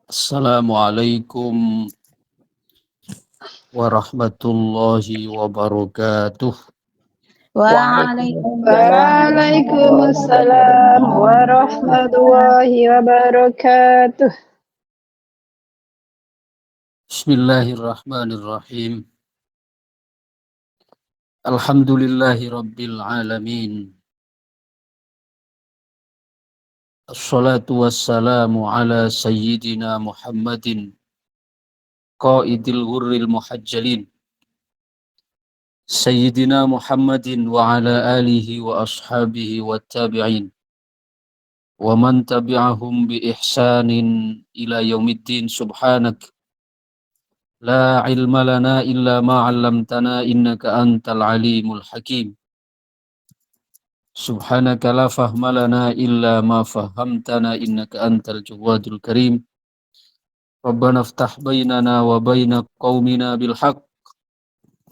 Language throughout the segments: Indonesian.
Assalamualaikum warahmatullahi wabarakatuh. Waalaikumsalam warahmatullahi wabarakatuh. Bismillahirrahmanirrahim. Alhamdulillahi rabbil alamin. Assalatu wassalamu ala sayyidina Muhammadin qaidil ghurril muhajjalin. Sayyidina Muhammadin wa ala alihi wa ashabihi wa tabi'in. Wa man tabi'ahum bi ihsanin ila yaumiddin subhanak. La ilma lana illa ma 'allamtana innaka antal alimul hakim. Subhanaka la fahma lana illa ma fahamtana innaka antal jawadul karim. Rabbana iftah bainana wa baina qaumina bil haqq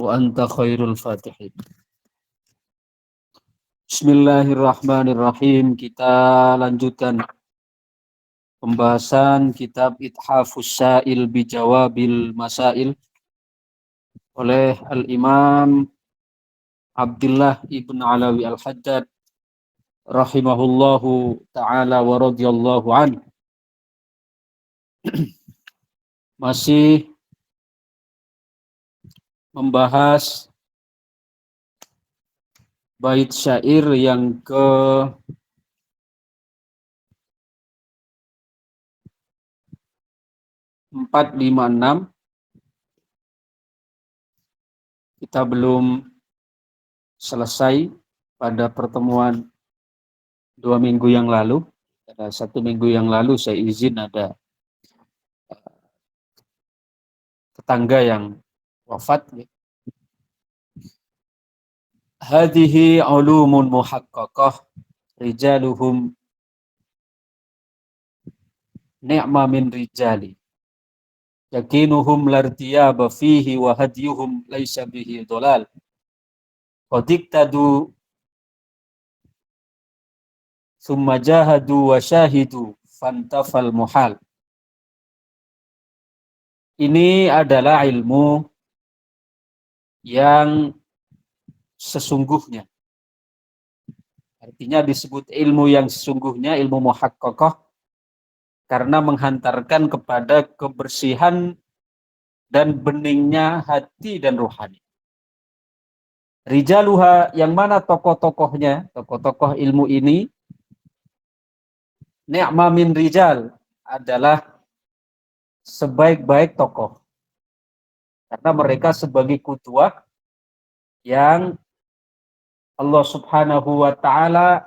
wa anta khairul fatihin. Bismillahirrahmanirrahim. Kita lanjutkan pembahasan kitab Ithafus Sa'il bi Jawabil Masail oleh Al-Imam Abdullah ibn Alawi Al-Haddad rahimahullahu ta'ala wa radhiyallahu anhu. Masih membahas bait syair yang ke 456. Kita belum selesai pada pertemuan 2 minggu yang lalu. Pada 1 minggu yang lalu saya izin ada tetangga yang wafat. Hadhihi ulumun muhaqqaqah rijaluhum ni'ma min rijali yakinuhum lartiyaba fihi wa hadyuhum laysa bihi dhalal qadiktadu thumma jahadu wa syahidu fantafal muhal. Ini adalah ilmu yang sesungguhnya. Artinya disebut ilmu yang sesungguhnya, ilmu muhaqqaqah, karena menghantarkan kepada kebersihan dan beningnya hati dan rohani. Rijaluha, yang mana tokoh-tokohnya, tokoh-tokoh ilmu ini, ni'ma min rijal, adalah sebaik-baik tokoh. Karena mereka sebagai qudwah yang Allah Subhanahu wa ta'ala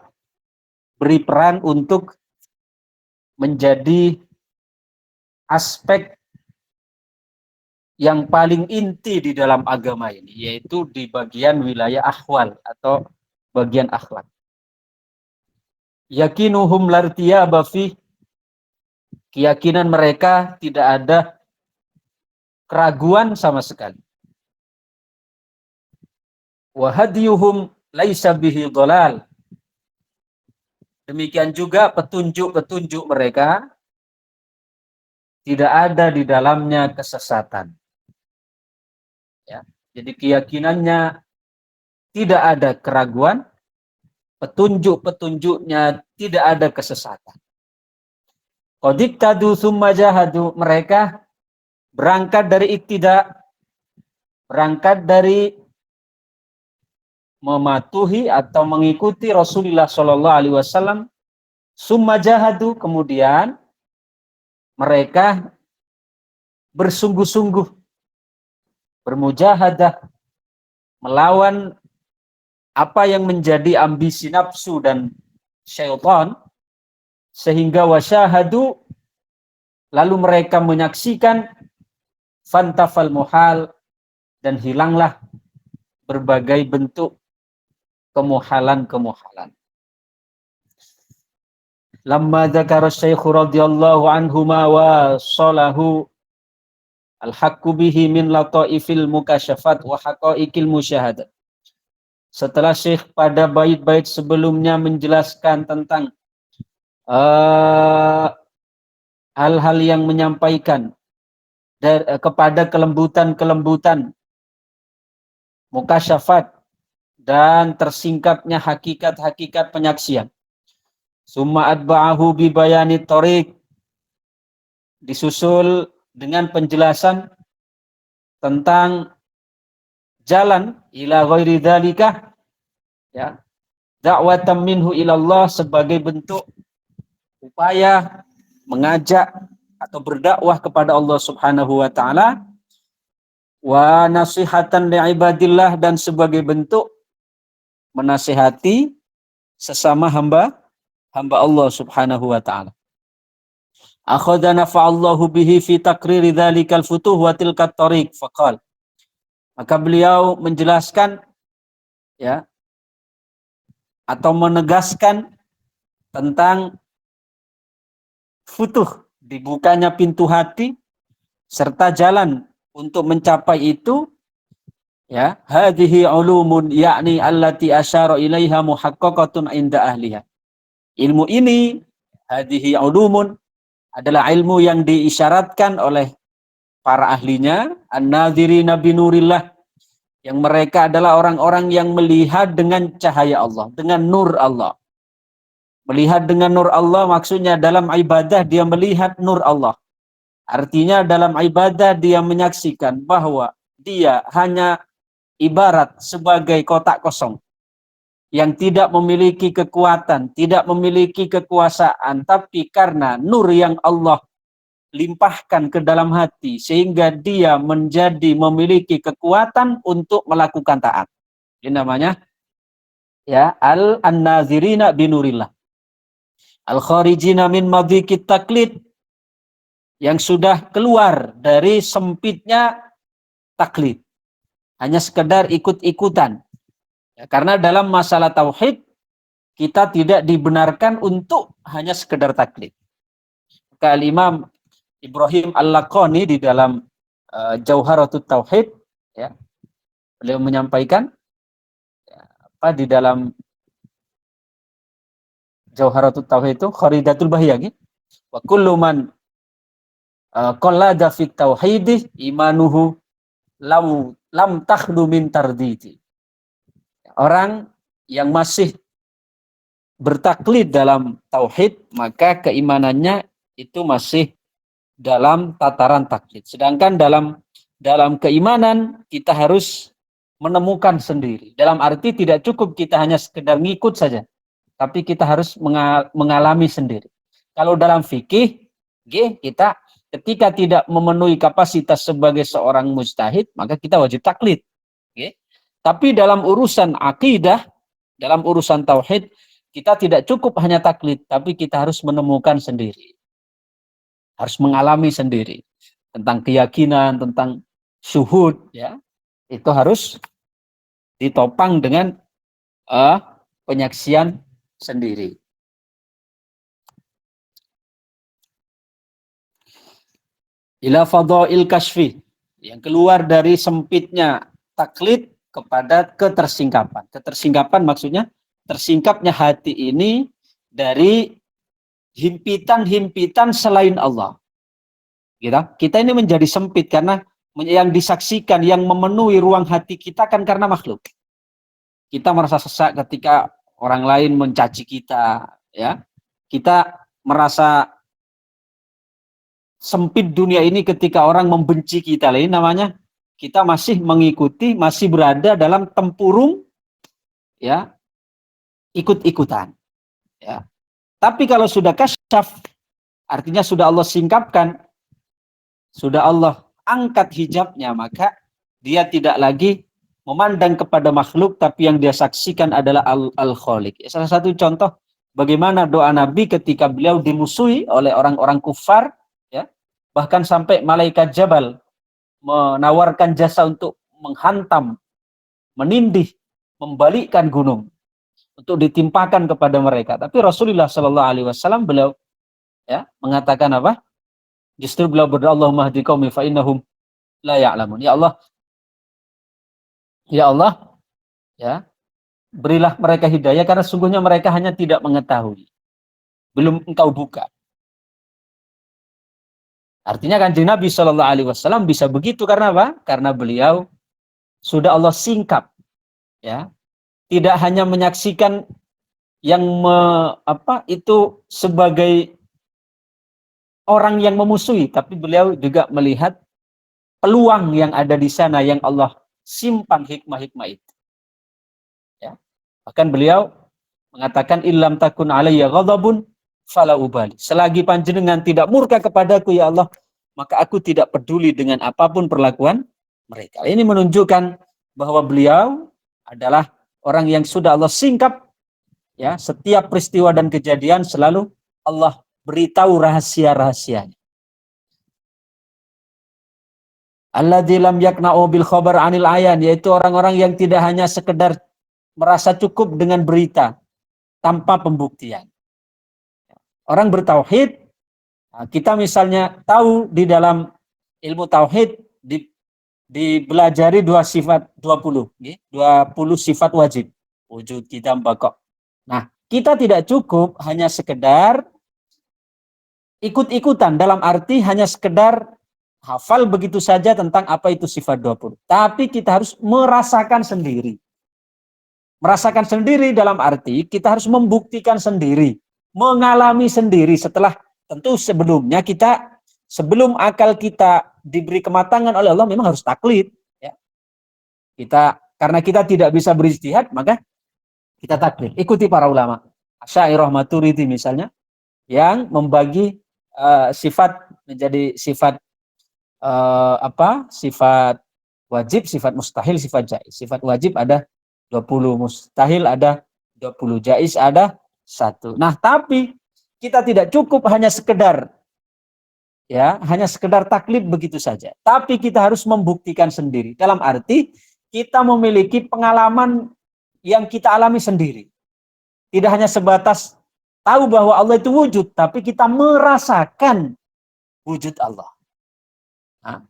beri peran untuk menjadi aspek yang paling inti di dalam agama ini, yaitu di bagian wilayah ahwal atau bagian akhlak. Yakinuhum lartiyaba fi, keyakinan mereka tidak ada keraguan sama sekali. Wa hadiyuhum laisa bihi dhalal, demikian juga petunjuk-petunjuk mereka tidak ada di dalamnya kesesatan. Ya, jadi keyakinannya tidak ada keraguan, petunjuk-petunjuknya tidak ada kesesatan. Qadiktadu summa jahadu, mereka berangkat dari iktidak, berangkat dari mematuhi atau mengikuti Rasulullah Shallallahu Alaihi Wasallam. Summa jahadu, kemudian mereka bersungguh-sungguh, bermujahadah, melawan apa yang menjadi ambisi nafsu dan syaitan, sehingga wasyahadu, lalu mereka menyaksikan fantafal muhal, dan hilanglah berbagai bentuk kemuhalan-kemuhalan. Lamma dzakara Syekh radhiyallahu anhu ma wa salahu al-haqqu bihi min lataifil mukasyafat wa haqaiqil musyahadat. Setelah Syekh pada bait-bait sebelumnya menjelaskan tentang hal-hal yang menyampaikan kepada kelembutan-kelembutan, mukasyafat, dan tersingkapnya hakikat-hakikat penyaksian. Summa atba'ahu bi bayani thoriq, disusul dengan penjelasan tentang jalan ila ghairi dzalika, ya, da'watan minhu ilallah, sebagai bentuk upaya mengajak atau berdakwah kepada Allah Subhanahu wa taala, wa nasihatan li'ibadillah, dan sebagai bentuk menasihati sesama hamba Allah Subhanahu wa taala. Akhadha nafa'allahu bihi fi takriri dzalikal futuh wa tilkat tariq faqal. Maka beliau menjelaskan, ya, atau menegaskan tentang futuh, dibukanya pintu hati serta jalan untuk mencapai itu, ya, hadhihi ulumun, yakni allati asyara ilaiha muhaqqaqatun inda ahliha. Ilmu ini, hadhihi ulumun, adalah ilmu yang diisyaratkan oleh para ahlinya, an-nadhirina binurillah, yang mereka adalah orang-orang yang melihat dengan cahaya Allah, dengan nur Allah. Melihat dengan nur Allah maksudnya dalam ibadah dia melihat nur Allah. Artinya dalam ibadah dia menyaksikan bahwa dia hanya ibarat sebagai kotak kosong yang tidak memiliki kekuatan, tidak memiliki kekuasaan, tapi karena nur yang Allah limpahkan ke dalam hati sehingga dia menjadi memiliki kekuatan untuk melakukan taat. Ini namanya, ya, al-nazirina binurillah. Al-kharijina min madhiqit taklid, yang sudah keluar dari sempitnya taklid, hanya sekedar ikut-ikutan. Ya, karena dalam masalah tauhid kita tidak dibenarkan untuk hanya sekedar taklid. Maka Imam Ibrahim Al-Laqani di dalam Jauharatut Tauhid, ya, beliau menyampaikan, ya, apa di dalam Jauharatut Tauhid itu Kharidatul Bahiyah, wa kullu man qallada fit tauhid imanuhu lam takhlu min tardidi. Orang yang masih bertaklid dalam tauhid, maka keimanannya itu masih dalam tataran taklid. Sedangkan dalam keimanan kita harus menemukan sendiri. Dalam arti tidak cukup kita hanya sekedar ngikut saja, tapi kita harus mengalami sendiri. Kalau dalam fikih, kita ketika tidak memenuhi kapasitas sebagai seorang mujtahid, maka kita wajib taklid. Tapi dalam urusan akidah, dalam urusan tauhid, kita tidak cukup hanya taklid, tapi kita harus menemukan sendiri. Harus mengalami sendiri tentang keyakinan, tentang syuhud, ya. Itu harus ditopang dengan penyaksian sendiri. Ila fadhail kasfi, yang keluar dari sempitnya taklid kepada ketersingkapan. Ketersingkapan maksudnya tersingkapnya hati ini dari himpitan-himpitan selain Allah. Kita ini menjadi sempit karena yang disaksikan, yang memenuhi ruang hati kita kan karena makhluk. Kita merasa sesak ketika orang lain mencaci kita, ya. Kita merasa sempit dunia ini ketika orang membenci kita. Ini namanya kita masih mengikuti, masih berada dalam tempurung, ya, ikut-ikutan, ya. Tapi kalau sudah kasyaf, artinya sudah Allah singkapkan, sudah Allah angkat hijabnya, maka dia tidak lagi memandang kepada makhluk, tapi yang dia saksikan adalah Al-Khaliq. Salah satu contoh bagaimana doa Nabi ketika beliau dimusuhi oleh orang-orang kufar, ya, bahkan sampai malaikat Jabal menawarkan jasa untuk menghantam, menindih, membalikkan gunung untuk ditimpakan kepada mereka. Tapi Rasulullah Shallallahu Alaihi Wasallam beliau, ya, mengatakan apa? Justru beliau berdoa, Allahumma hdi qaumi fa innahum la ya'lamun. Ya Allah, ya, berilah mereka hidayah karena sungguhnya mereka hanya tidak mengetahui. Belum engkau buka. Artinya Kanjeng Nabi Shallallahu Alaihi Wasallam bisa begitu karena apa? Karena beliau sudah Allah singkap, ya. Tidak hanya menyaksikan yang itu sebagai orang yang memusuhi, tapi beliau juga melihat peluang yang ada di sana yang Allah simpan hikmah-hikmah itu. Ya. Bahkan beliau mengatakan illam takun alayya ghadabun fala ubali. Selagi panjenengan tidak murka kepadaku ya Allah, maka aku tidak peduli dengan apapun perlakuan mereka. Ini menunjukkan bahwa beliau adalah orang yang sudah Allah singkap, ya, setiap peristiwa dan kejadian selalu Allah beritahu rahasia-rahasianya. Alladzi lam yakna'u bil khabar 'anil ayan, yaitu orang-orang yang tidak hanya sekedar merasa cukup dengan berita tanpa pembuktian. Orang bertauhid, kita misalnya tahu di dalam ilmu tauhid dipelajari 20 sifat wajib. Wujud, kita bakok. Nah, kita tidak cukup hanya sekedar ikut-ikutan, dalam arti hanya sekedar hafal begitu saja tentang apa itu sifat 20. Tapi kita harus merasakan sendiri. Merasakan sendiri dalam arti kita harus membuktikan sendiri, mengalami sendiri. Setelah tentu sebelumnya sebelum akal kita diberi kematangan oleh Allah memang harus taklid, ya. Karena kita tidak bisa berijtihad, maka kita taklid. Ikuti para ulama. Asy'ariyah Maturidi misalnya yang membagi sifat menjadi sifat sifat wajib, sifat mustahil, sifat jaiz. Sifat wajib ada 20, mustahil ada 20, jaiz ada 1. Nah, tapi kita tidak cukup hanya sekedar taklid begitu saja. Tapi kita harus membuktikan sendiri. Dalam arti kita memiliki pengalaman yang kita alami sendiri. Tidak hanya sebatas tahu bahwa Allah itu wujud, tapi kita merasakan wujud Allah. Nah,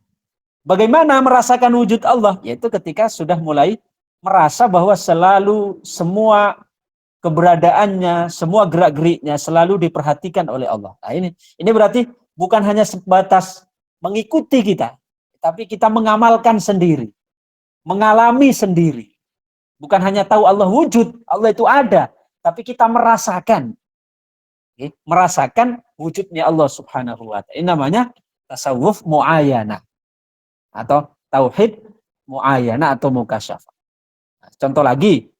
bagaimana merasakan wujud Allah? Yaitu ketika sudah mulai merasa bahwa selalu semua keberadaannya, semua gerak-geriknya selalu diperhatikan oleh Allah. Nah, ini berarti bukan hanya sebatas mengikuti kita, tapi kita mengamalkan sendiri, mengalami sendiri. Bukan hanya tahu Allah wujud, Allah itu ada, tapi kita merasakan. Merasakan wujudnya Allah Subhanahu wa ta'ala. Ini namanya tasawuf mu'ayanah atau tauhid mu'ayanah atau mukasyafah. Contoh lagi,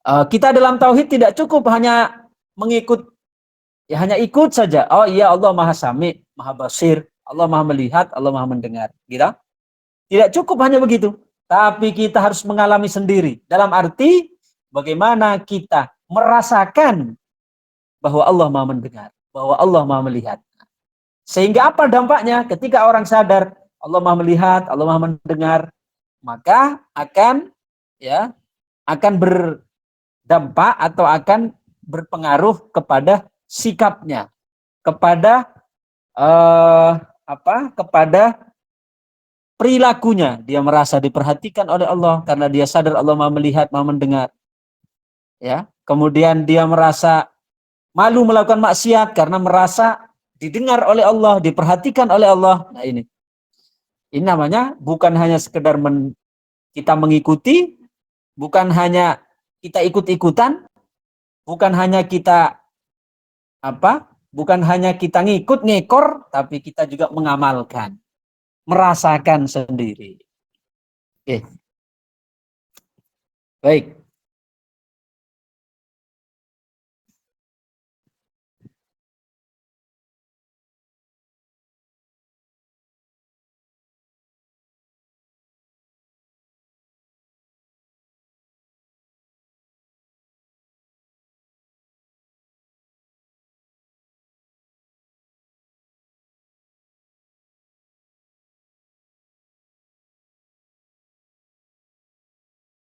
kita dalam tauhid tidak cukup hanya mengikut, hanya ikut saja. Oh iya, Allah Maha Sami, Maha Basir, Allah Maha Melihat, Allah Maha Mendengar. Gitu? Tidak cukup hanya begitu, tapi kita harus mengalami sendiri. Dalam arti bagaimana kita merasakan bahwa Allah Maha Mendengar, bahwa Allah Maha Melihat. Sehingga apa dampaknya? Ketika orang sadar Allah Maha Melihat, Allah Maha Mendengar, maka akan berdampak atau akan berpengaruh kepada sikapnya, kepada kepada perilakunya. Dia merasa diperhatikan oleh Allah karena dia sadar Allah Maha Melihat, Maha Mendengar. Ya, kemudian dia merasa malu melakukan maksiat karena merasa didengar oleh Allah, diperhatikan oleh Allah. Nah, ini namanya bukan hanya sekedar kita mengikuti, bukan hanya kita ikut-ikutan, bukan hanya kita ngikut ngekor, tapi kita juga mengamalkan, merasakan sendiri. Oke. Baik.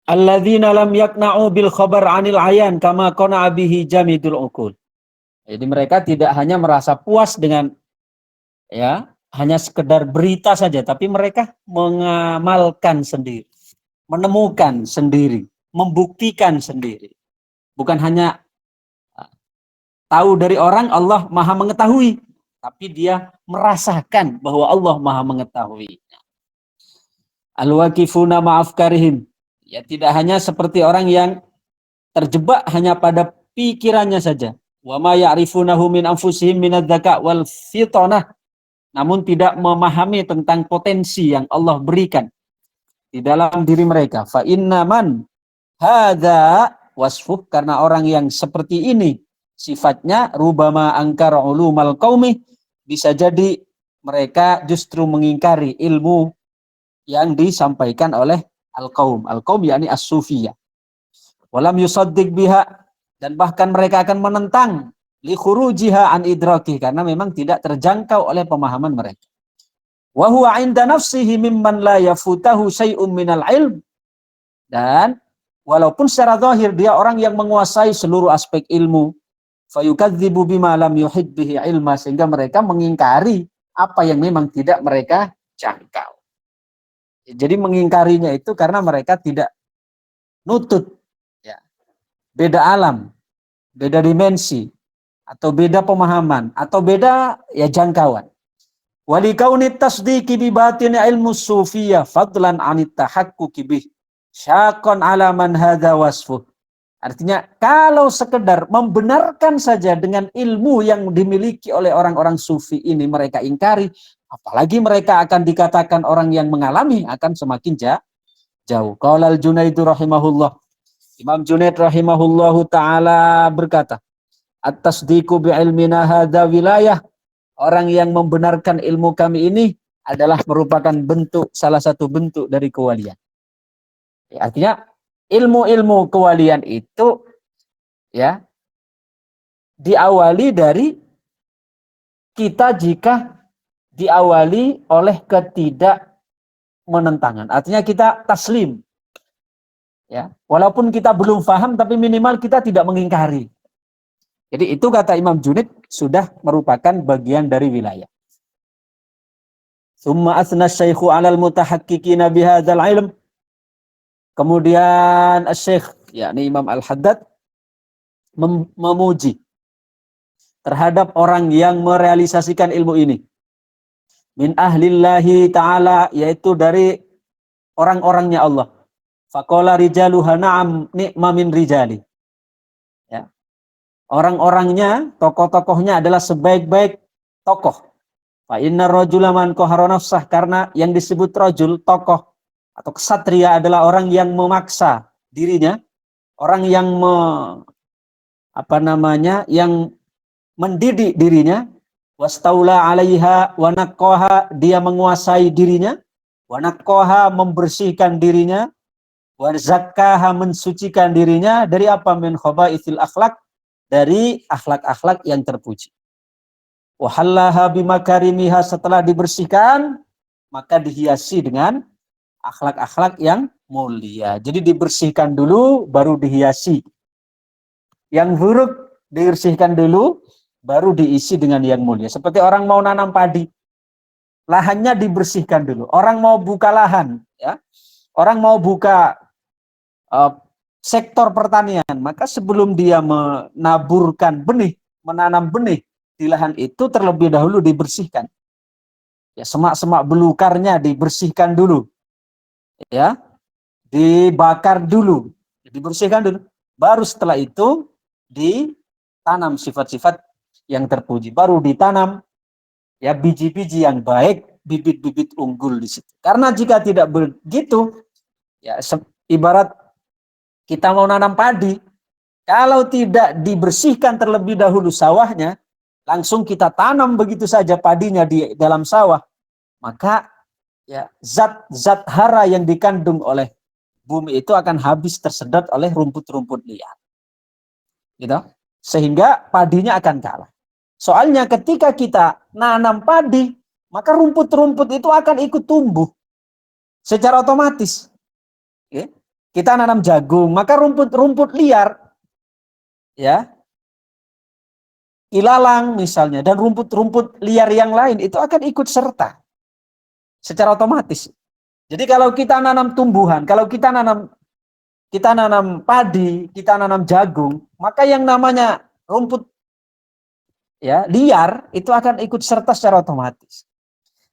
Alladzina lam yakna'u bil khabar 'anil ayan kama qana'a bihi jamidul uqul. Jadi mereka tidak hanya merasa puas dengan hanya sekedar berita saja, tapi mereka mengamalkan sendiri, menemukan sendiri, membuktikan sendiri. Bukan hanya tahu dari orang Allah Maha mengetahui, tapi dia merasakan bahwa Allah Maha mengetahui. Al-waqifuna ma'afkarihim, ya tidak hanya seperti orang yang terjebak hanya pada pikirannya saja. Wa ma ya'rifunahu min anfusihim minadz-dzaka wal fitanah, namun tidak memahami tentang potensi yang Allah berikan di dalam diri mereka. Fa innaman hadza wasfuh, karena orang yang seperti ini sifatnya rubama angkara ulumal qaumi, bisa jadi mereka justru mengingkari ilmu yang disampaikan oleh al-qaum. Al-qaum yakni as-sufiyah. Walam yusaddiq biha, dan bahkan mereka akan menentang li khurujiha an idraki, karena memang tidak terjangkau oleh pemahaman mereka. Wa huwa 'inda nafsihi mimman la yafutahu syai'un minal ilm, dan walaupun secara zahir dia orang yang menguasai seluruh aspek ilmu, fayukadzibu bima lam yuhid bihi ilma, sehingga mereka mengingkari apa yang memang tidak mereka jangkau. Jadi mengingkarinya itu karena mereka tidak nutut, ya, beda alam, beda dimensi, atau beda pemahaman, atau beda ya jangkauan. Walikauni tasdiqi bi batini ilmu sufiyah fadlan anit tahaqquqi bih syaqan ala man hadza wasfuh. Artinya kalau sekedar membenarkan saja dengan ilmu yang dimiliki oleh orang-orang sufi ini mereka ingkari, apalagi mereka akan dikatakan orang yang mengalami, akan semakin jauh. Qala al-Junaid rahimahullah. Imam Junaid rahimahullahu taala berkata, at-tasdiqu bi ilmina hadza wilayah. Orang yang membenarkan ilmu kami ini adalah merupakan bentuk, salah satu bentuk dari kewalian. Ya, artinya ilmu-ilmu kewalian itu ya diawali dari kita jika diawali oleh ketidakmenentangan. Artinya kita taslim. Ya, walaupun kita belum paham tapi minimal kita tidak mengingkari. Jadi itu kata Imam Junaid sudah merupakan bagian dari wilayah. Tsumma asna syaikhu 'alal mutahaqqiqina bihadzal ilm. Kemudian Syekh yakni Imam Al-Haddad memuji terhadap orang yang merealisasikan ilmu ini. Min ahlillahi ta'ala, yaitu dari orang-orangnya Allah. Faqala rijaluha na'am ni'ma min rijali. Ya. Orang-orangnya, tokoh-tokohnya adalah sebaik-baik tokoh. Fa inna rajula man qahara nafsah, karena yang disebut rajul, tokoh atau ksatria adalah orang yang memaksa dirinya, orang yang yang mendidik dirinya, wastaula 'alaiha wa naqqaha, dia menguasai dirinya, wa naqqaha membersihkan dirinya, wa zakkaha mensucikan dirinya dari apa? Min khaba'ithil akhlaq, dari akhlak-akhlak yang terpuji. Wa hallaha bimakarimiha, setelah dibersihkan maka dihiasi dengan akhlak-akhlak yang mulia. Jadi dibersihkan dulu baru dihiasi. Yang buruk dibersihkan dulu baru diisi dengan yang mulia. Seperti orang mau nanam padi, lahannya dibersihkan dulu. Orang mau buka lahan, ya. Orang mau buka sektor pertanian, maka sebelum dia menaburkan benih, menanam benih di lahan itu terlebih dahulu dibersihkan. Ya, semak-semak belukarnya dibersihkan dulu. Ya, dibakar dulu, dibersihkan dulu. Baru setelah itu ditanam sifat-sifat yang terpuji. Baru ditanam ya biji-biji yang baik, bibit-bibit unggul di situ. Karena jika tidak begitu, ya ibarat kita mau nanam padi, kalau tidak dibersihkan terlebih dahulu sawahnya, langsung kita tanam begitu saja padinya di dalam sawah, maka ya zat-zat hara yang dikandung oleh bumi itu akan habis tersedot oleh rumput-rumput liar. Gitu. Sehingga padinya akan kalah. Soalnya ketika kita nanam padi, maka rumput-rumput itu akan ikut tumbuh secara otomatis. Ya. Kita nanam jagung, maka rumput-rumput liar, ya, ilalang misalnya, dan rumput-rumput liar yang lain itu akan ikut serta secara otomatis. Jadi kalau kita nanam tumbuhan, kalau kita nanam padi, kita nanam jagung, maka yang namanya rumput ya liar, itu akan ikut serta secara otomatis.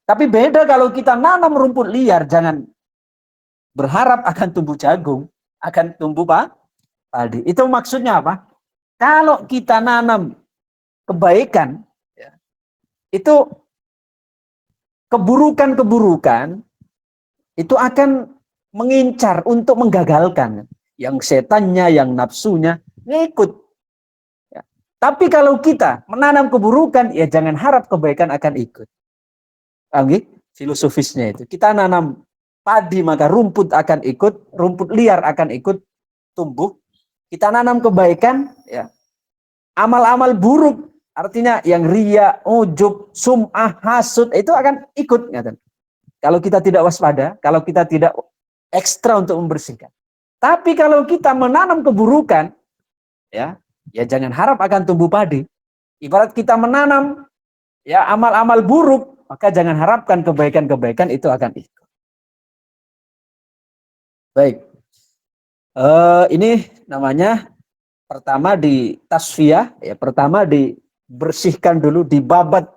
Tapi beda kalau kita nanam rumput liar, jangan berharap akan tumbuh jagung, akan tumbuh padi. Itu maksudnya apa? Kalau kita nanam kebaikan, ya, itu keburukan-keburukan itu akan mengincar untuk menggagalkan. Yang setannya, yang nafsunya, ngikut. Ya. Tapi kalau kita menanam keburukan, ya jangan harap kebaikan akan ikut. Filosofisnya itu. Kita nanam padi, maka rumput akan ikut, rumput liar akan ikut tumbuh. Kita nanam kebaikan, ya amal-amal buruk, artinya yang ria, ujub, sum'ah, hasud, itu akan ikut. Kalau kita tidak waspada, kalau kita tidak ekstra untuk membersihkan. Tapi kalau kita menanam keburukan, ya jangan harap akan tumbuh padi. Ibarat kita menanam ya amal-amal buruk, maka jangan harapkan kebaikan-kebaikan itu akan ikut. Baik, ini namanya pertama di tasfiyah, ya pertama dibersihkan dulu, dibabat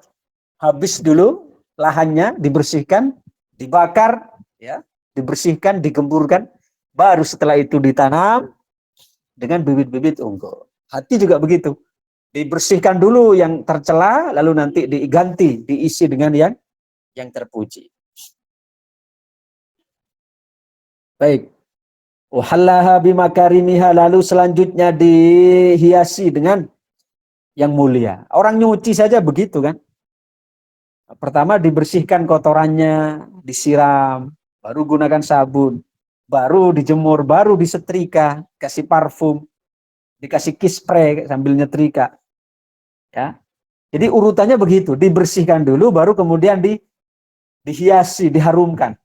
habis dulu lahannya, dibersihkan, dibakar, ya dibersihkan, digemburkan. Baru setelah itu ditanam dengan bibit-bibit unggul. Hati juga begitu. Dibersihkan dulu yang tercela, lalu nanti diganti, diisi dengan yang terpuji. Baik. Wahallaha bimakarimiha, lalu selanjutnya dihiasi dengan yang mulia. Orang nyuci saja begitu kan. Pertama dibersihkan kotorannya, disiram, baru gunakan sabun, baru dijemur, baru disetrika, kasih parfum, dikasih kiss spray sambil nyetrika. Ya. Jadi urutannya begitu, dibersihkan dulu baru kemudian dihiasi, diharumkan.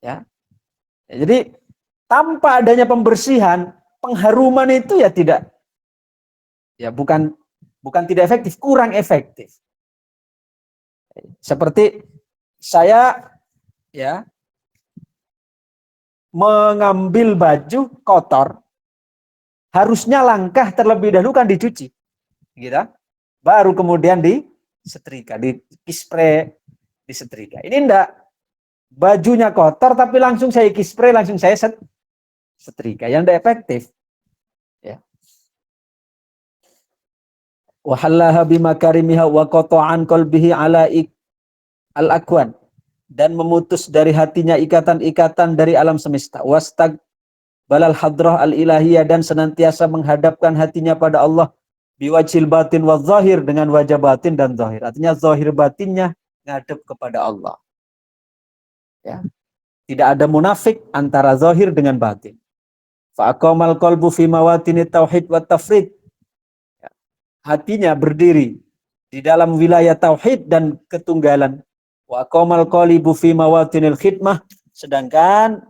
Ya. Jadi tanpa adanya pembersihan, pengharuman itu ya tidak, ya bukan tidak efektif, kurang efektif. Seperti saya ya mengambil baju kotor, harusnya langkah terlebih dahulu kan dicuci, gitu. Baru kemudian disetrika, di-spray, disetrika. Ini enggak, bajunya kotor tapi langsung saya spray, langsung saya setrika, yang enggak efektif. Ya. Wa hallaha bimakarimiha wa qata'an qalbihi ala al-akwan, dan memutus dari hatinya ikatan-ikatan dari alam semesta. Wastag balal hadrah al-ilahiyah, dan senantiasa menghadapkan hatinya pada Allah biwajhil batin wa zahir, dengan wajah batin dan zahir. Artinya zahir batinnya ngadep kepada Allah. Ya. Tidak ada munafik antara zahir dengan batin. Fa aqamal qalbu fi mawatini tauhid wa tafrid. Hatinya berdiri di dalam wilayah tauhid dan ketunggalan. Wa aqamal qalbu fi mawatinil khidmah, sedangkan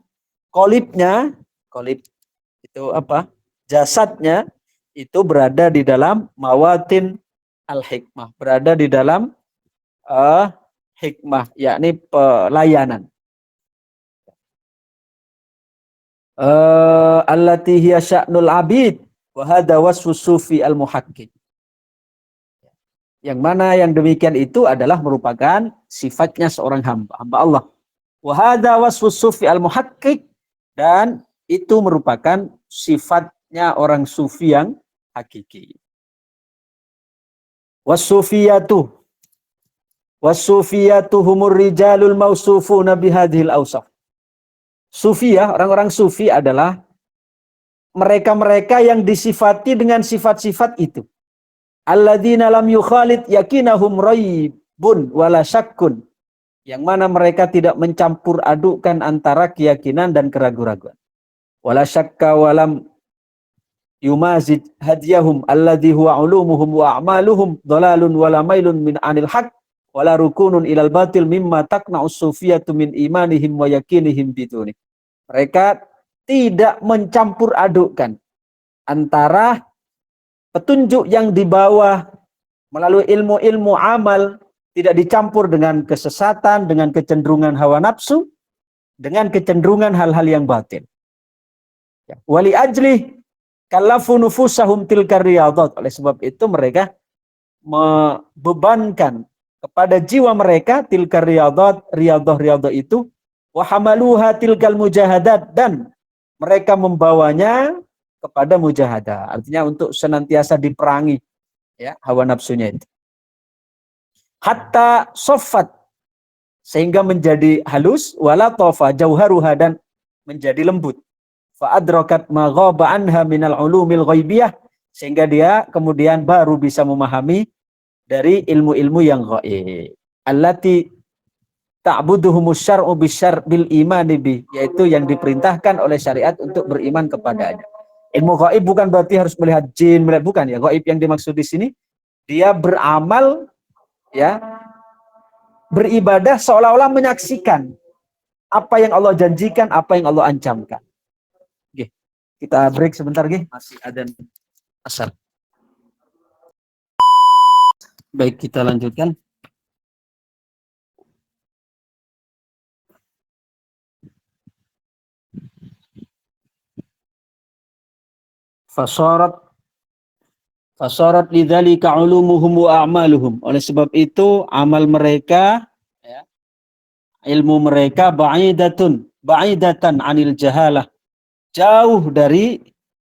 qalibnya, qalib itu apa? Jasadnya itu berada di dalam mawatin al-hikmah, berada di dalam hikmah, yakni pelayanan. Allati hiya sya'nul abid wa hadha wasfus sufi al-muhakkik. Yang mana yang demikian itu adalah merupakan sifatnya seorang hamba Allah. Wa hadha wasfus sufi al-muhakkik, dan itu merupakan sifatnya orang sufi yang hakiki. Wasufiyatu humur rijalul mausufuna bihadhil awsaf. Sufiyah, orang-orang sufi adalah mereka-mereka yang disifati dengan sifat-sifat itu. Alladzina lam yukhalid yakinahum raibun wala syakkun, yang mana mereka tidak mencampur adukkan antara keyakinan dan keraguan-raguan. Wala syakka walam yumazid hadiyahum alladhi huwa ulumuhum wa a'maluhum dhalalun wala mailun min anil haq wala rukunun ilal batil mimma taqna'us sufiyatu min imanihim wa yakinihim bituni. Mereka tidak mencampur adukkan antara petunjuk yang dibawa melalui ilmu-ilmu amal, tidak dicampur dengan kesesatan, dengan kecenderungan hawa nafsu, dengan kecenderungan hal-hal yang batin. Wali ajli kallafu nufusahum tilkar riyadat. Oleh sebab itu mereka membebankan kepada jiwa mereka tilkar riyadhah itu, wa hamaluha tilkal mujahadat, dan mereka membawanya kepada mujahadah, artinya untuk senantiasa diperangi ya hawa nafsunya itu, hatta soffat, sehingga menjadi halus, wala tofa jauharuha, dan menjadi lembut, fa adrakat ma ghaba anha minal ulumil ghaibiyah, sehingga dia kemudian baru bisa memahami dari ilmu-ilmu yang ghaib, allati ta'buduhumus syar'u bil imani bi, yaitu yang diperintahkan oleh syariat untuk beriman kepadanya. Ilmu ghaib bukan berarti harus melihat jin, melihat, bukan ya. Ghaib yang dimaksud di sini dia beramal ya, beribadah seolah-olah menyaksikan apa yang Allah janjikan, apa yang Allah ancamkan. Oke, kita break sebentar, masih adzan asar. Baik, kita lanjutkan. Fasarat lidzalika ulumuhum wa a'maluhum. Oleh sebab itu amal mereka ya, ilmu mereka ba'idatan anil jahalah, jauh dari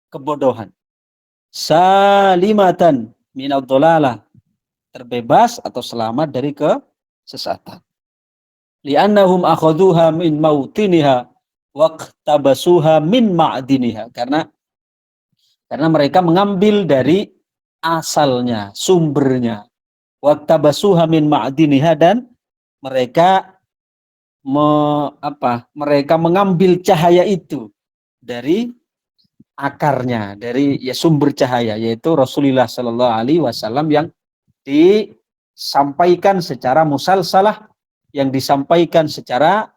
kebodohan. Salimatan minad dhalalah, terbebas atau selamat dari kesesatan. Li'annahum akhadhuha min mautiniha waqtabasuha min ma'diniha, karena mereka mengambil dari asalnya, sumbernya. Waqtabasuha min ma'diniha, dan mereka mereka mengambil cahaya itu dari akarnya, dari ya sumber cahaya, yaitu Rasulullah Shallallahu Alaihi Wasallam yang disampaikan secara musalsalah, yang disampaikan secara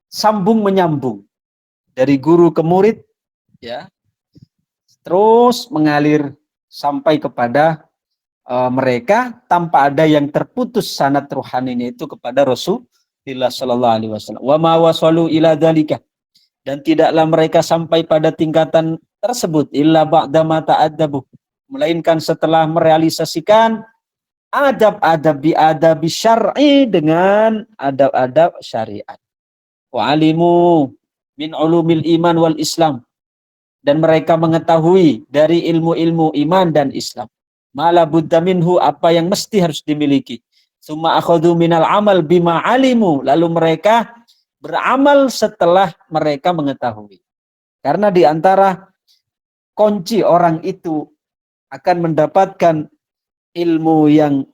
sambung menyambung dari guru ke murid, ya, terus mengalir sampai kepada mereka tanpa ada yang terputus sanad ruhaninya itu kepada Rasulullah Shallallahu Alaihi Wasallam. Wa ma wasalu ila dzalika, dan tidaklah mereka sampai pada tingkatan tersebut illa ba'da ma ta'addabu, melainkan setelah merealisasikan adab-adab bi syar'i, dengan adab-adab syariat. Wa alimu min ulumil iman wal islam, dan mereka mengetahui dari ilmu-ilmu iman dan Islam. Mala budda minhu, apa yang mesti harus dimiliki. Summa akhadhu minal amal bima alimu, lalu mereka beramal setelah mereka mengetahui. Karena di antara kunci orang itu akan mendapatkan ilmu yang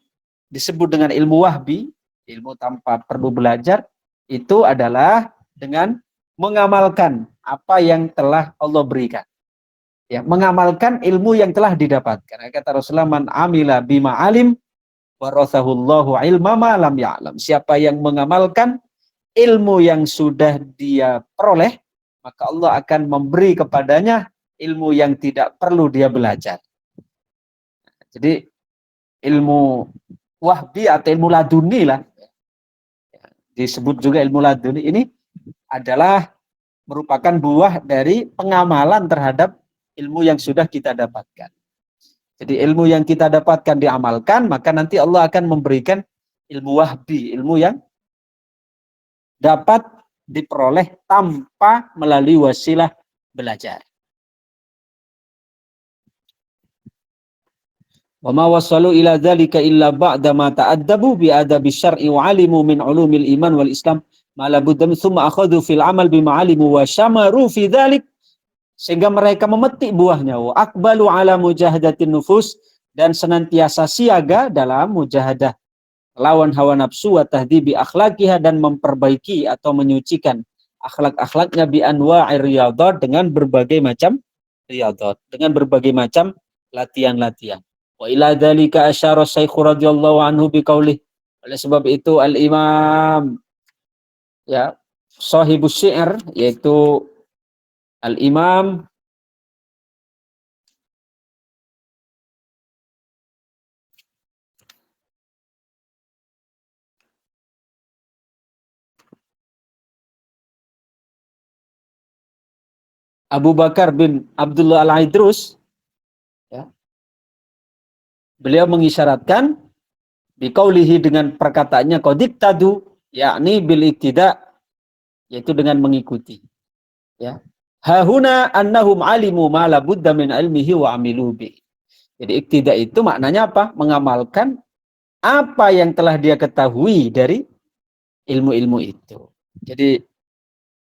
disebut dengan ilmu wahbi, ilmu tanpa perlu belajar, itu adalah dengan mengamalkan apa yang telah Allah berikan. Ya, mengamalkan ilmu yang telah didapatkan. Kata Rasulullah, man amila bima alim warathahullahu ilma ma lam ya'lam. Siapa yang mengamalkan ilmu yang sudah dia peroleh, maka Allah akan memberi kepadanya ilmu yang tidak perlu dia belajar. Jadi ilmu wahbi atau ilmu laduni lah, disebut juga ilmu laduni, ini adalah merupakan buah dari pengamalan terhadap ilmu yang sudah kita dapatkan. Jadi ilmu yang kita dapatkan diamalkan, maka nanti Allah akan memberikan ilmu wahbi, ilmu yang dapat diperoleh tanpa melalui wasilah belajar. Wa ma wasalu ila dzalika illa ba'da ma ta'addabu bi adabi syar'i wa alimu min ulumil iman wal islam ma la budda min thumma akhadhu fil amal bima alimu wa syamaru fi dzalik, sehingga mereka memetik buahnya. Wa aqbalu ala mujahadatin nufus, dan senantiasa siaga dalam mujahadah lawan hawa nafsu wa tahdibi akhlaqiha, dan memperbaiki atau menyucikan akhlak-akhlaknya bi anwa'ir riyadhat, dengan berbagai macam riyadhat, dengan berbagai macam latihan-latihan. Wa ila dzalika asyara Syekh radhiyallahu anhu biqaulih. Oleh sebab itu al-Imam ya sahibus syi'r, yaitu al-Imam Abu Bakar bin Abdullah al-Aidrus ya, Beliau mengisyaratkan biqaulihi dengan perkataannya qadik tadu, yakni bil iktida, yaitu dengan mengikuti. Ya. Hahuna annahum alimu ma la budda min ilmihi wa amilu bi. Jadi iktida itu maknanya apa? Mengamalkan apa yang telah dia ketahui dari ilmu-ilmu itu. Jadi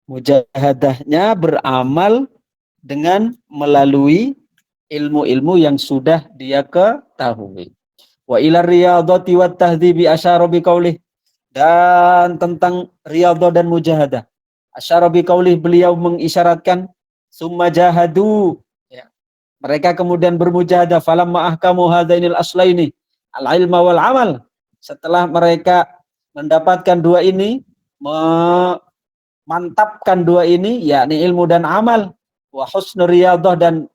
mujahadahnya beramal dengan melalui ilmu-ilmu yang sudah dia ketahui. Wa ila riyadhati wat tahdhibi asyara biqaulih, dan tentang riyadhah dan mujahadah. Asyara biqaulih, beliau mengisyaratkan summa jahadu, ya. Mereka kemudian bermujahadah falamma ahkamu hadainil aslaini al-ilma wal amal. Setelah mereka mendapatkan dua ini, memantapkan dua ini, yakni ilmu dan amal, wa husnul riyadhah, dan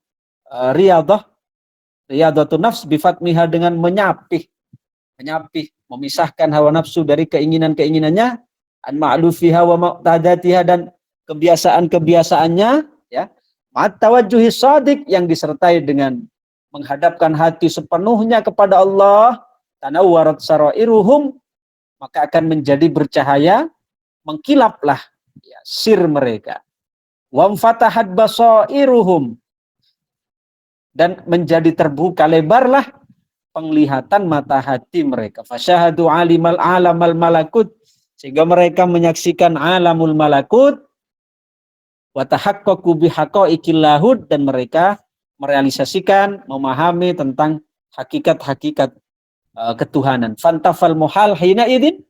riyadhatun nafs bifatmiha, dengan menyapih, memisahkan hawa nafsu dari keinginan-keinginannya, an ma'lufiha wa muqtadatiha, dan kebiasaan-kebiasaannya, ya, ma'tawajjuhi shadiq, yang disertai dengan menghadapkan hati sepenuhnya kepada Allah, tanawwarat sarairuhum, maka akan menjadi bercahaya, mengkilaplah, ya, sir mereka. Wa fatahat basairuhum, dan menjadi terbuka lebarlah penglihatan mata hati mereka. Fasyahadu alimal alamal malakut, sehingga mereka menyaksikan alamul malakut, wa tahaqqaqu bihaqaiqil lahud, dan mereka merealisasikan, memahami tentang hakikat-hakikat ketuhanan. Fantafal muhal hina idin,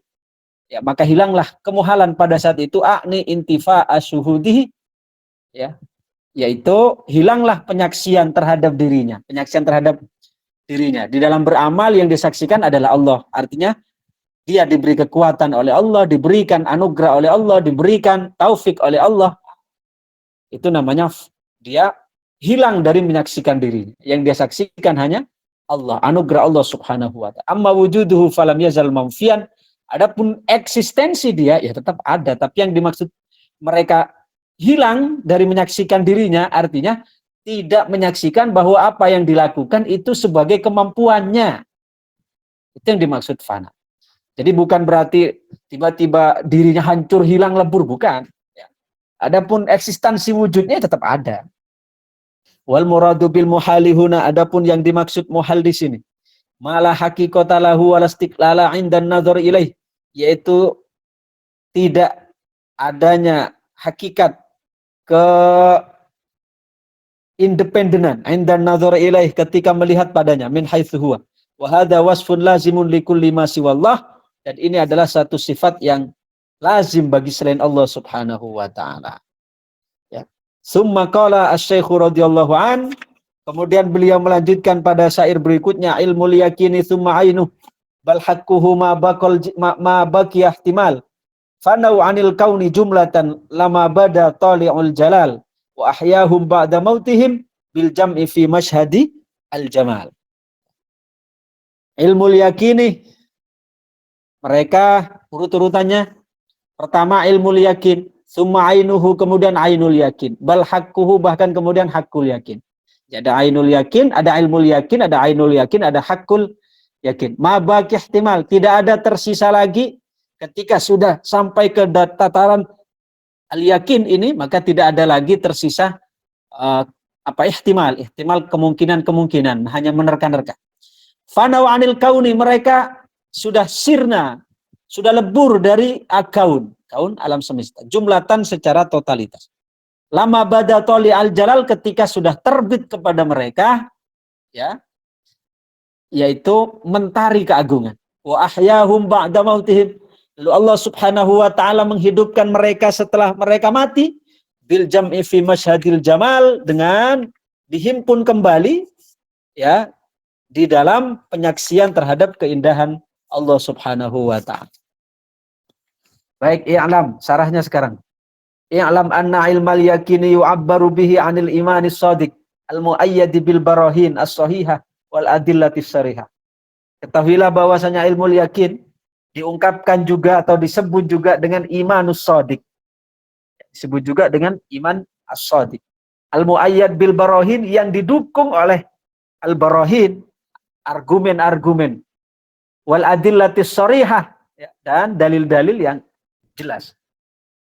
ya, maka hilanglah kemuhalan pada saat itu, akni intifa asyuhudihi, ya, yaitu hilanglah penyaksian terhadap dirinya. Di dalam beramal yang disaksikan adalah Allah. Artinya dia diberi kekuatan oleh Allah, diberikan anugerah oleh Allah, diberikan taufik oleh Allah. Itu namanya dia hilang dari menyaksikan dirinya. Yang dia saksikan hanya Allah, anugerah Allah subhanahu wa ta'ala. Amma wujuduhu falam yazal manfian. Adapun eksistensi dia, ya tetap ada. Tapi yang dimaksud mereka hilang dari menyaksikan dirinya, artinya tidak menyaksikan bahwa apa yang dilakukan itu sebagai kemampuannya. Itu yang dimaksud fana. Jadi bukan berarti tiba-tiba dirinya hancur, hilang, lebur, bukan. Ya. Adapun eksistensi wujudnya tetap ada. Wal muradu bil muhalihuna, adapun yang dimaksud muhal di sini, malah haqiqata lahu wal istiqlala indan nazar ilaih, yaitu tidak adanya hakikat keindependenan indan nazar ilaih, ketika melihat padanya, min haitsu huwa wa hadza wasfun lazimun likulli ma siwallah, dan ini adalah satu sifat yang lazim bagi selain Allah subhanahu wa ta'ala. Ya. Summa qala asy-syaikh radhiyallahu an, kemudian beliau melanjutkan pada syair berikutnya, ilmul yakini summa ainuh bal haqquhu ma baqiya ihtimal fanau anil kauni jumlatan lama bada tali'ul jalal wa ahyahum ba'da mautihim bil jam'i fi mashhadi al jamal. Ilmul yakini, mereka urut-urutannya, pertama ilmul yakin, summa ainuhu, kemudian ainul yakin, bal haqquhu, bahkan kemudian haqqul yakin. Jadi ada ainul yakin, ada ilmul yakin, ada ainul yakin, ada haqqul yakin. Ma baqi ihtimal, tidak ada tersisa lagi. Ketika sudah sampai ke tataran al-yakin ini, maka tidak ada lagi tersisa ihtimal kemungkinan, hanya menerka-nerka. Fanau anil kauni, mereka sudah sirna, sudah lebur dari kaun alam semesta, jumlatan secara totalitas. Lama bada toli al jalal, ketika sudah terbit kepada mereka, ya, yaitu mentari keagungan. Wa ahyahum ba'da mautihim, lalu Allah subhanahu wa ta'ala menghidupkan mereka setelah mereka mati, bil jam'i fi masyhadil jamal, dengan dihimpun kembali, ya, di dalam penyaksian terhadap keindahan Allah subhanahu wa ta'ala. Baik, i'lam, sarahnya sekarang. I'lam anna ilmal yakini yu'abbaru bihi anil imanis shadiq al-mu'ayyadi bil barahin as-sahihah wal adillatis sarihah. Ketahuilah bahwasanya ilmu yakin diungkapkan juga atau disebut juga dengan imanus shadiq. Disebut juga dengan iman as-shadiq. Al-mu'ayyad bil barahin, yang didukung oleh al-barahin, argumen-argumen, wal adillatis sharihah, ya, dan dalil-dalil yang jelas.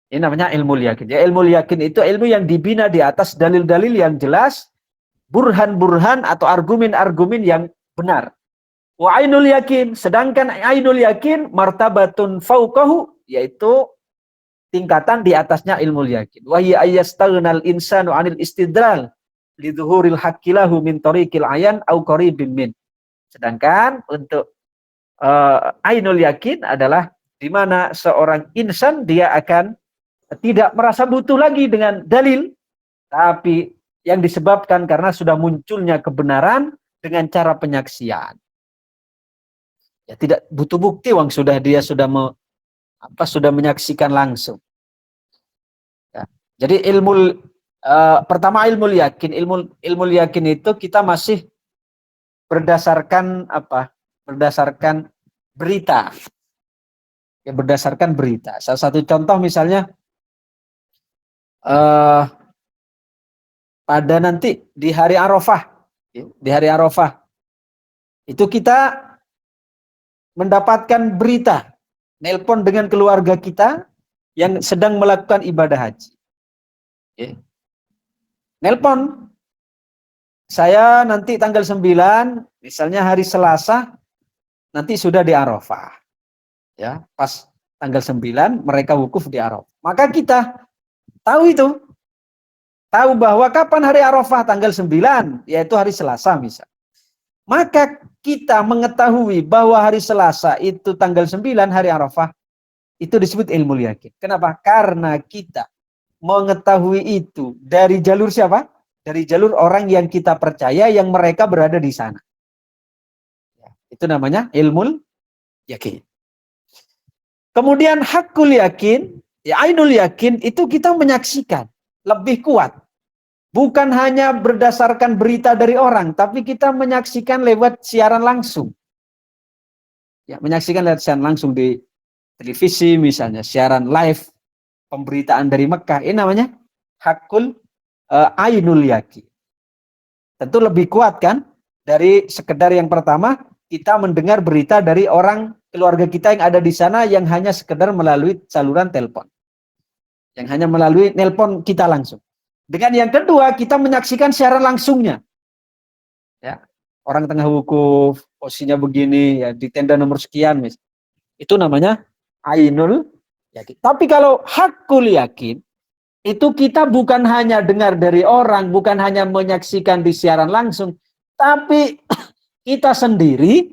Ini namanya ilmu yakin. Ya, ilmu yakin itu ilmu yang dibina di atas dalil-dalil yang jelas, burhan-burhan atau argumen-argumen yang benar. Wa ainul yakin, sedangkan ainul yakin martabatun fauqahu, yaitu tingkatan di atasnya ilmu yakin. Wa hiya ayyastaghna insanu 'anil istidlal lidzuhuril haqqilahu min tariqil ayan au qaribin min. Sedangkan untuk ainul yakin adalah di mana seorang insan dia akan tidak merasa butuh lagi dengan dalil, tapi yang disebabkan karena sudah munculnya kebenaran dengan cara penyaksian. Ya, tidak butuh bukti, wong dia sudah menyaksikan langsung. Ya. Jadi pertama ilmu yakin, ilmu yakin itu kita masih berdasarkan apa? Berdasarkan berita. Ya, berdasarkan berita. Salah satu contoh misalnya pada nanti di hari Arafah, itu kita mendapatkan berita, nelpon dengan keluarga kita yang sedang melakukan ibadah haji. Ya. Nelpon, saya nanti tanggal 9, misalnya hari Selasa, nanti sudah di Arafah. Ya, pas tanggal 9 mereka wukuf di Arafah. Maka kita tahu itu. Tahu bahwa kapan hari Arafah, tanggal 9, yaitu hari Selasa misal. Maka kita mengetahui bahwa hari Selasa itu tanggal 9 hari Arafah, itu disebut ilmu yakin. Kenapa? Karena kita mengetahui itu dari jalur siapa? Dari jalur orang yang kita percaya yang mereka berada di sana. Itu namanya ilmu yakin. Kemudian hakul yakin, ya ainul yakin, itu kita menyaksikan, lebih kuat. Bukan hanya berdasarkan berita dari orang, tapi kita menyaksikan lewat siaran langsung. Ya, menyaksikan lewat siaran langsung di televisi misalnya, siaran live, pemberitaan dari Mekah. Ini namanya hakul ainul yakin. Tentu lebih kuat kan dari sekedar yang pertama, kita mendengar berita dari orang keluarga kita yang ada di sana yang hanya sekedar melalui saluran telepon. Yang hanya melalui nelpon kita langsung. Dengan yang kedua, kita menyaksikan siaran langsungnya. Ya, orang tengah wukuf, posisinya begini, ya di tenda nomor sekian, itu namanya ainul yakin. Tapi kalau hakul yakin, itu kita bukan hanya dengar dari orang, bukan hanya menyaksikan di siaran langsung, tapi kita sendiri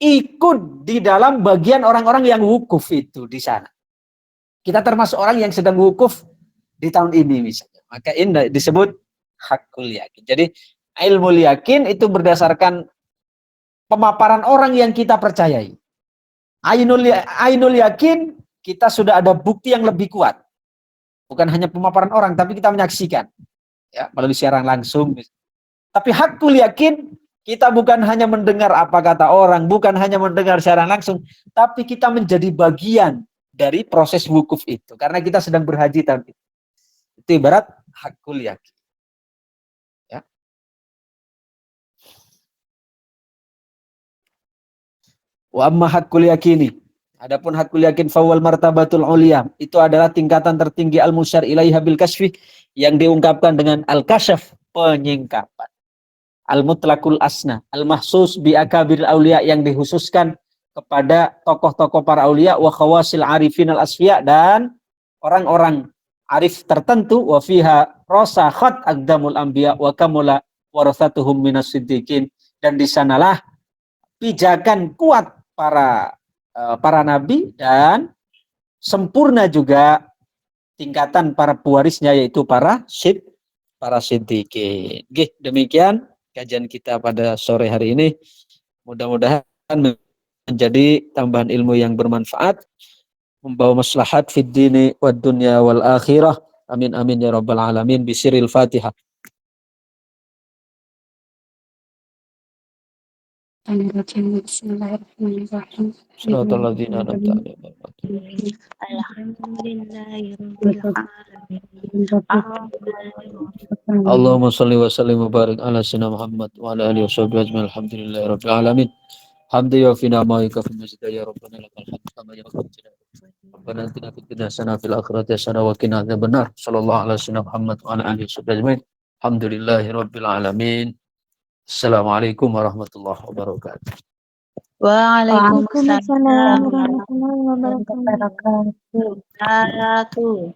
ikut di dalam bagian orang-orang yang wukuf itu di sana. Kita termasuk orang yang sedang wukuf di tahun ini misalnya. Maka ini disebut hakul yakin. Jadi ilmu yakin itu berdasarkan pemaparan orang yang kita percayai. Ainul yakin, kita sudah ada bukti yang lebih kuat. Bukan hanya pemaparan orang, tapi kita menyaksikan. Ya, melalui siaran langsung. Tapi hakul yakin, kita bukan hanya mendengar apa kata orang, bukan hanya mendengar siaran langsung, tapi kita menjadi bagian dari proses wukuf itu. Karena kita sedang berhaji tahun itu. Itu ibarat hakul yakin. Ya. Wa amma hakul yakini. Adapun hakul yakin fawal martabatul ulia. Itu adalah tingkatan tertinggi al-musyar ilaiha bil kasfi yang diungkapkan dengan al-kasyaf, penyingkapan. Al-mutlaqul asna, al-mahsus bi akabir aulia yang dikhususkan kepada tokoh-tokoh para aulia wa khawasil arifin al-asfiya dan orang-orang arif tertentu wa fiha rasakhat aqdamul anbiya wa kamula warathatuhum minas siddiqin, dan di sanalah pijakan kuat para nabi dan sempurna juga tingkatan para pewarisnya yaitu para siddiqin. Oke, demikian kajian kita pada sore hari ini. Mudah-mudahan menjadi tambahan ilmu yang bermanfaat, membawa maslahat fid dini wad dunya wal akhirah. Amin amin ya rabbal alamin. Bisiril Fatihah. Bismillahirrahmanirrahim. Shiratal ladzina an'amta 'alaihim. Alhamdulillahirabbil alamin. Ar-Rahmanir-Rahim. Allahumma shalli wa sallim wa barik ala sayyidina Muhammad wa ala alihi washabbihi ajmain. Alhamdulillahi rabbil alamin. Hamdi wa fina ma yakfi mazida ya rabbana lakal hamd kama yanbaghi. Rabbana atina fid dunya hasanah fil akhirati hasanah wa qina adzabannar. Sallallahu ala sayyidina Muhammad wa ala alihi washabbihi ajmain. Alhamdulillahi rabbil alamin. Assalamualaikum warahmatullahi wabarakatuh. Waalaikumsalam Waalaikumsalam warahmatullahi warahmatullahi wabarakatuh. wabarakatuh.